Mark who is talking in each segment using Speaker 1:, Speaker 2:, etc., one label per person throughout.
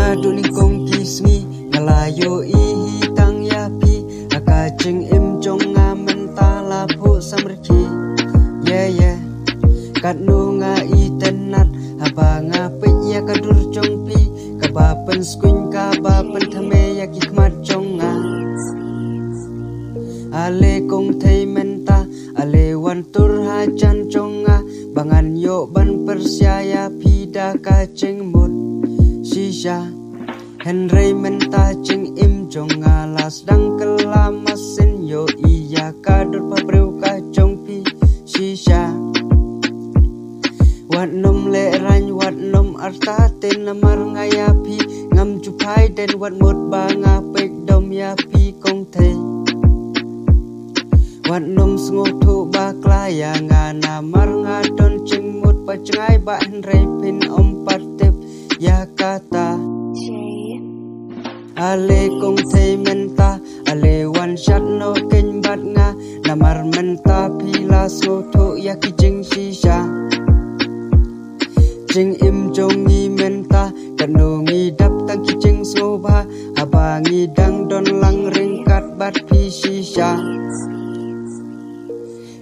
Speaker 1: ngadu ning kong kismi ngalayo ihi tang yapi akajeng im jong ngamen talapu samrki yeah kat nu nga itenat haba ngapik ya kadur jongpi kabapen skuin kabapen thame ya kikmat jonga ale kong thei menta ale wan tur hajan jonga bangan yo ban persyaya pida kaceng mut shisha Henry menta cing im jonga las dang kelamasin yo iya kadur pabreu kacong pi shisha wat nom le rany wat nom arta ten namar ngayapi ngam jupai den wat mut banga pek dom yapi kong thei wat nom sngo thu ba klaya ngana mar ngadon cing mut pacngai ba Henry pin om patep ya kata ale kong thei menta ale wan shat no ken bat nga namar menta pila so thu ya ki jing shisha jing im jong ngi menta kanu ngi dap tang ki jing so ba haba ngi dang don lang ring kat bat pi shisha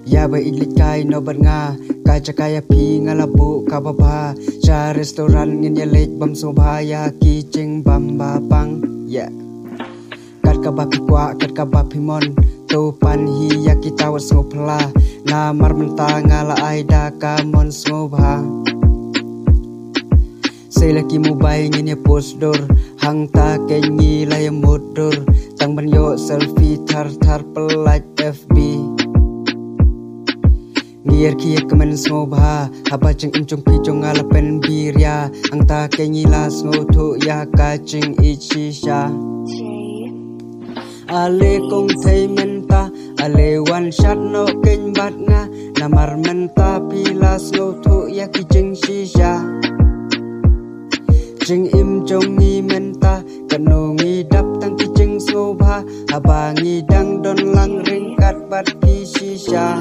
Speaker 1: ya ba idlit kai no bat nga kai chakaya pi ngalabu kababa cha restoran ngin ya lek bam so ba ya ki jing bam ba pang ya kat kabapi kwa kat kabapi mon to pan hi ya kita wat ngopla na mar menta ngala aida ka mon ngobha say laki mobile ngin ya post dor hang ta kenyi la ya motor tang ban yo selfie thar pelat FB Nier kia kemen ngobha haba jeng im jong pi jong ngala pen birya ang ta kenyi la ngotu ya ka jeng ichisha ale kong thei menta ale wan shat no ken bat nga namar menta pila ngotu ya ki jeng shisha jeng im jong ngi menta kanu ngi dap tang ki jeng ngobha haba ngi dang don lang ring kat bat pi shisha